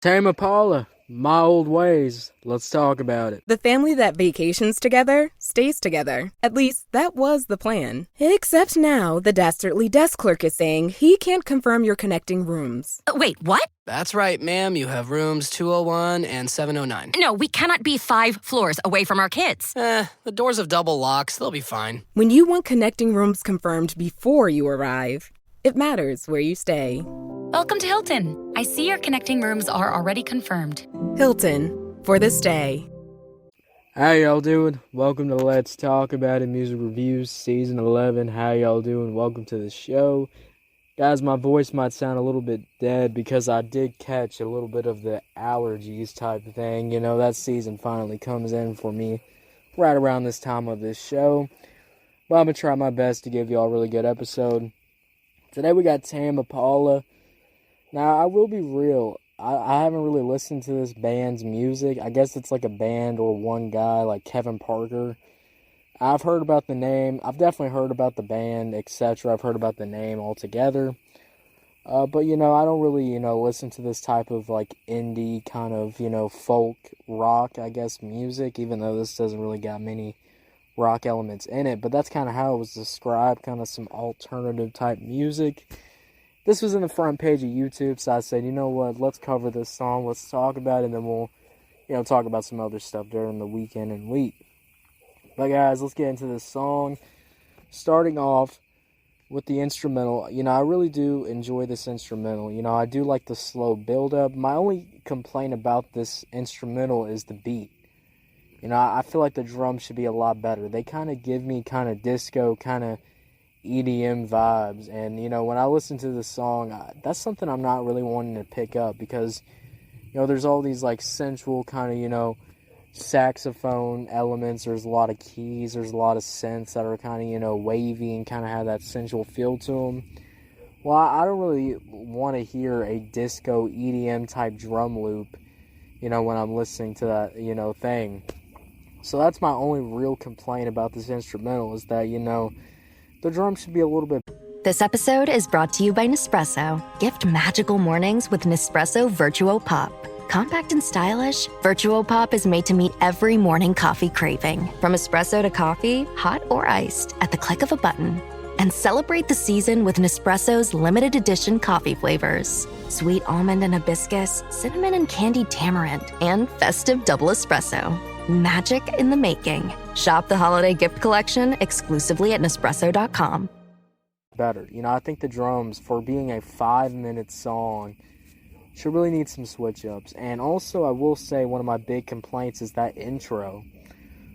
Tame Impala, My Old Ways. Let's talk about it. The family that vacations together stays together. At least, that was the plan. Except now, the dastardly desk clerk is saying he can't confirm your connecting rooms. Wait, what? That's right, ma'am. You have rooms 201 and 709. No, we cannot be 5 floors away from our kids. The doors have double locks. They'll be fine. When you want connecting rooms confirmed before you arrive, it matters where you stay. Welcome to Hilton. I see your connecting rooms are already confirmed. Hilton, for this day. How y'all doing? Welcome to Let's Talk About It Music Reviews, Season 11. How y'all doing? Welcome to the show. Guys, my voice might sound a little bit dead because I did catch a little bit of the allergies type of thing. You know, that season finally comes in for me right around this time of this show. But I'm going to try my best to give y'all a really good episode. Today we got Tame Impala. Now, I will be real. I haven't really listened to this band's music. I guess it's like a band or one guy like Kevin Parker. I've heard about the name. I've definitely heard about the band, etc. I've heard about the name altogether. But, you know, I don't really, listen to this type of like indie kind of, folk rock, I guess, music. Even though this doesn't really got many rock elements in it. But that's kind of how it was described. Kind of some alternative type music. This was in the front page of YouTube, so I said, you know what, let's cover this song, let's talk about it, and then we'll, talk about some other stuff during the weekend and week. But guys, let's get into this song. Starting off with the instrumental, I really do enjoy this instrumental. I do like the slow build-up. My only complaint about this instrumental is the beat. I feel like the drums should be a lot better. They kind of give me kind of disco, kind of EDM vibes, and when I listen to this song, that's something I'm not really wanting to pick up because there's all these like sensual kind of saxophone elements. There's a lot of keys, there's a lot of synths that are kind of wavy and kind of have that sensual feel to them. Well, I don't really want to hear a disco EDM type drum loop when I'm listening to that thing. So that's my only real complaint about this instrumental, is that the drums should be a little bit. This episode is brought to you by Nespresso. Gift magical mornings with Nespresso Virtuo Pop. Compact and stylish, Virtuo Pop is made to meet every morning coffee craving. From espresso to coffee, hot or iced, at the click of a button. And celebrate the season with Nespresso's limited edition coffee flavors. Sweet almond and hibiscus, cinnamon and candied tamarind, and festive double espresso. Magic in the making. Shop the holiday gift collection exclusively at Nespresso.com. Better. I think the drums, for being a 5-minute song, should really need some switch-ups. And also, I will say one of my big complaints is that intro.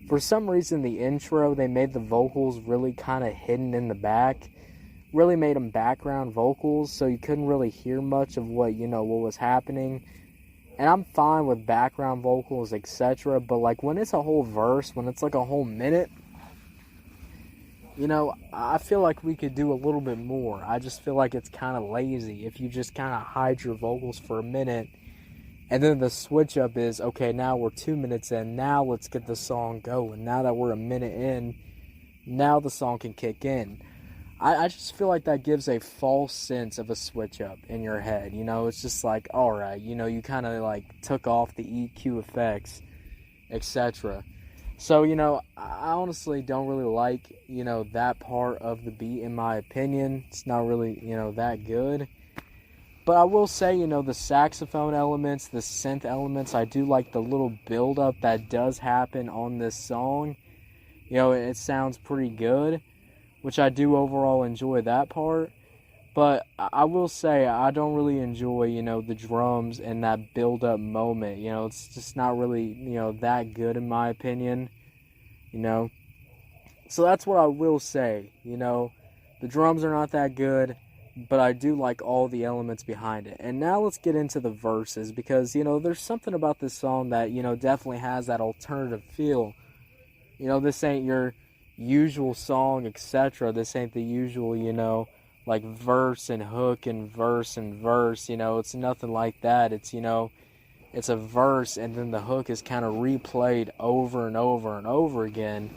For some reason, the intro, they made the vocals really kind of hidden in the back. Really made them background vocals, so you couldn't really hear much of what, what was happening. And I'm fine with background vocals, etc. But, like, when it's a whole verse, when it's, like, a whole minute, I feel like we could do a little bit more. I just feel like it's kind of lazy if you just kind of hide your vocals for a minute. And then the switch-up is, okay, now we're 2 minutes in. Now let's get the song going. Now that we're a minute in, now the song can kick in. I just feel like that gives a false sense of a switch-up in your head. It's just like, alright, you kind of like took off the EQ effects, etc. So, I honestly don't really like, that part of the beat, in my opinion. It's not really, that good. But I will say, the saxophone elements, the synth elements, I do like the little build-up that does happen on this song. It sounds pretty good, which I do overall enjoy that part. But I will say, I don't really enjoy, the drums and that build-up moment. It's just not really, that good in my opinion, So that's what I will say, The drums are not that good, but I do like all the elements behind it. And now let's get into the verses, because, there's something about this song that, definitely has that alternative feel. This ain't your usual song, etc. This ain't the usual, like verse and hook and verse and verse. It's nothing like that. It's it's a verse and then the hook is kind of replayed over and over and over again.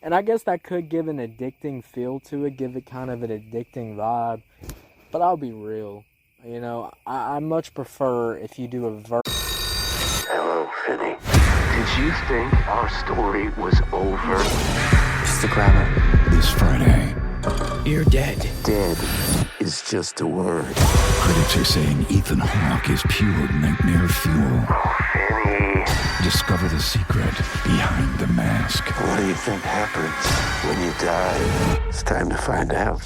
And I guess that could give an addicting feel to it, give it kind of an addicting vibe. But I'll be real. You know, I much prefer if you do a verse. Hello, Finny. Did you think our story was over? Just the grammar. This Friday, You're dead. Dead is just a word. critics are saying Ethan Hawke is pure nightmare fuel. Finny. Discover the secret behind the mask. What do you think happens when you die? It's time to find out.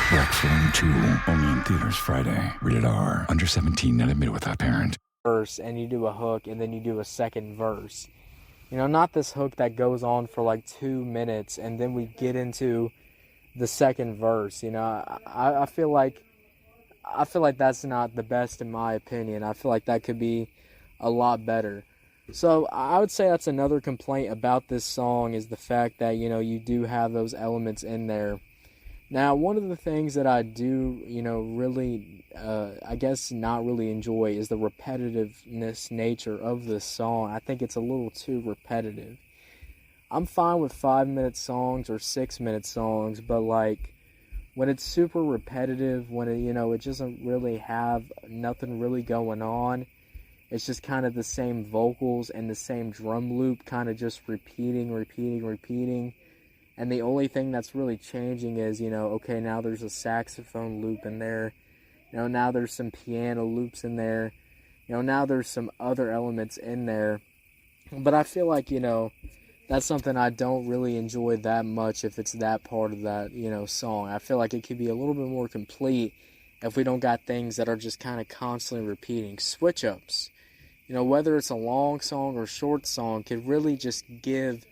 Black Phone 2, only in theaters Friday. Rated R, under 17, not admitted without parent. Verse, and you do a hook, and then you do a second verse. You know, not this hook that goes on for like 2 minutes, and then we get into the second verse. You know, I feel like that's not the best in my opinion. I feel like that could be a lot better. So I would say that's another complaint about this song, is the fact that, you know, you do have those elements in there. Now, one of the things that I do, you know, really, I guess not really enjoy is the repetitiveness nature of this song. I think it's a little too repetitive. I'm fine with 5-minute songs or 6-minute songs, but like when it's super repetitive, when it, you know, it doesn't really have nothing really going on, it's just kind of the same vocals and the same drum loop kind of just repeating. And the only thing that's really changing is, you know, okay, now there's a saxophone loop in there. You know, now there's some piano loops in there. You know, now there's some other elements in there. But I feel like, you know, that's something I don't really enjoy that much if it's that part of that, you know, song. I feel like it could be a little bit more complete if we don't got things that are just kind of constantly repeating. Switch-ups. You know, whether it's a long song or short song, could really just give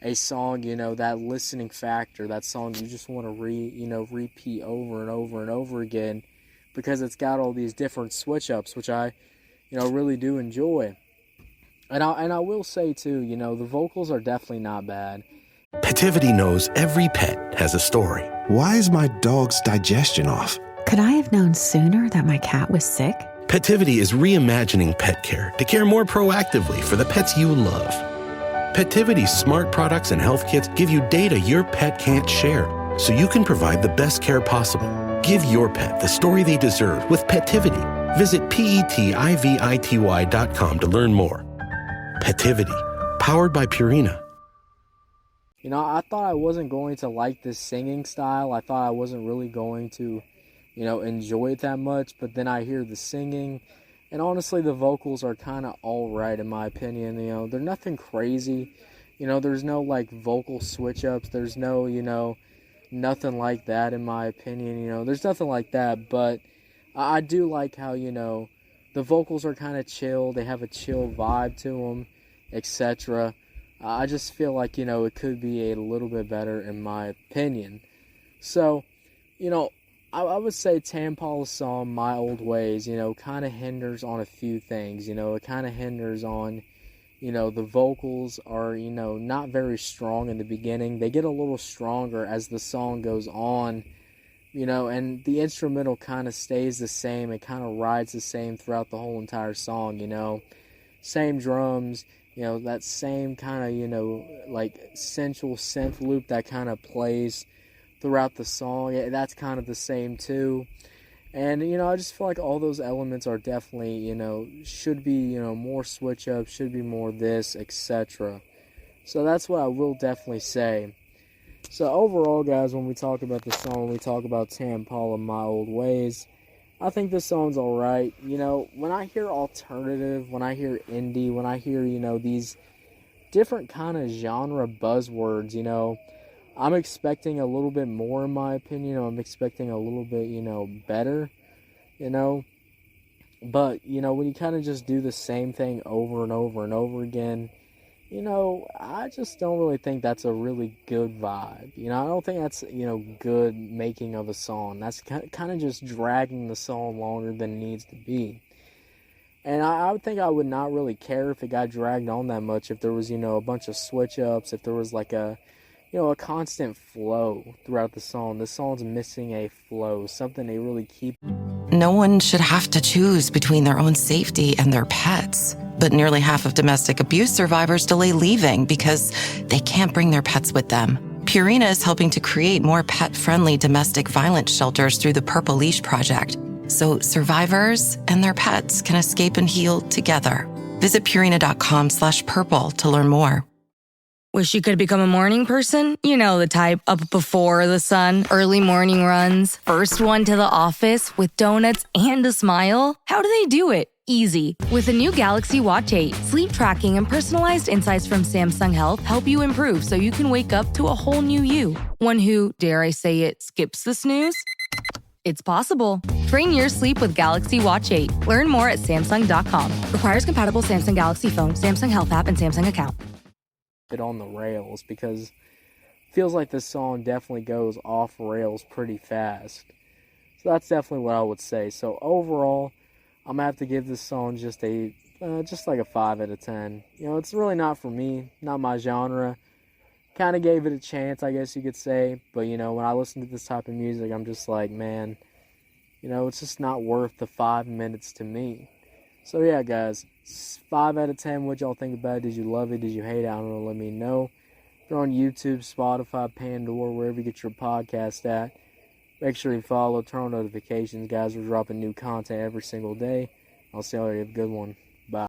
a song, you know, that listening factor, that song you just want to repeat over and over and over again, because it's got all these different switch ups, which I, you know, really do enjoy. And I will say too, you know, the vocals are definitely not bad. Petivity knows every pet has a story. Why is my dog's digestion off? Could I have known sooner that my cat was sick? Petivity is reimagining pet care to care more proactively for the pets you love. Petivity's smart products and health kits give you data your pet can't share, so you can provide the best care possible. Give your pet the story they deserve with Petivity. Visit petivity.com to learn more. Petivity, powered by Purina. You know, I thought I wasn't going to like this singing style. I thought I wasn't really going to, you know, enjoy it that much, but then I hear the singing. And honestly, the vocals are kind of alright in my opinion. You know, they're nothing crazy. You know, there's no like vocal switch ups. There's no, you know, nothing like that in my opinion. You know, there's nothing like that. But I do like how, you know, the vocals are kind of chill. They have a chill vibe to them, etc. I just feel like, you know, it could be a little bit better in my opinion. So, you know, I would say Tame Impala's song, My Old Ways, you know, kind of hinders on a few things. You know, it kind of hinders on, you know, the vocals are, you know, not very strong in the beginning. They get a little stronger as the song goes on, you know, and the instrumental kind of stays the same. It kind of rides the same throughout the whole entire song, you know. Same drums, you know, that same kind of, you know, like sensual synth loop that kind of plays throughout the song. That's kind of the same too. And, you know, I just feel like all those elements are definitely, you know, should be, you know, more switch up, should be more this, etc. So that's what I will definitely say. So overall, guys, when we talk about the song, we talk about Tame Impala, My Old Ways, I think this song's alright. You know, when I hear alternative, when I hear indie, when I hear, you know, these different kind of genre buzzwords, you know, I'm expecting a little bit more in my opinion. I'm expecting a little bit, you know, better, you know. But, you know, when you kind of just do the same thing over and over and over again, you know, I just don't really think that's a really good vibe. You know, I don't think that's, you know, good making of a song. That's kind of just dragging the song longer than it needs to be. And I would think I would not really care if it got dragged on that much, if there was, you know, a bunch of switch-ups, if there was like a, you know, a constant flow throughout the song. The song's missing a flow, something they really keep. No one should have to choose between their own safety and their pets. But nearly half of domestic abuse survivors delay leaving because they can't bring their pets with them. Purina is helping to create more pet-friendly domestic violence shelters through the Purple Leash Project. so survivors and their pets can escape and heal together. Visit Purina.com/purple to learn more. Wish you could become a morning person? You know the type, up before the sun, early morning runs, first one to the office with donuts and a smile. How do they do it? Easy. With the new Galaxy Watch 8, sleep tracking and personalized insights from Samsung Health help you improve so you can wake up to a whole new you. One who, dare I say it, skips the snooze? It's possible. Train your sleep with Galaxy Watch 8. Learn more at Samsung.com. Requires compatible Samsung Galaxy phone, Samsung Health app, and Samsung account. It on the rails, because it feels like this song definitely goes off rails pretty fast. So that's definitely what I would say. So overall, I'm gonna have to give this song just like a 5 out of 10. You know, it's really not for me, not my genre. Kind of gave it a chance, I guess you could say. But, you know, when I listen to this type of music, I'm just like, man, you know, it's just not worth the 5 minutes to me. So, yeah, guys, 5 out of 10. What y'all think about it? Did you love it? Did you hate it? I don't know. Let me know. If you're on YouTube, Spotify, Pandora, wherever you get your podcast at, make sure you follow, turn on notifications, guys. We're dropping new content every single day. I'll see y'all. You have a good one.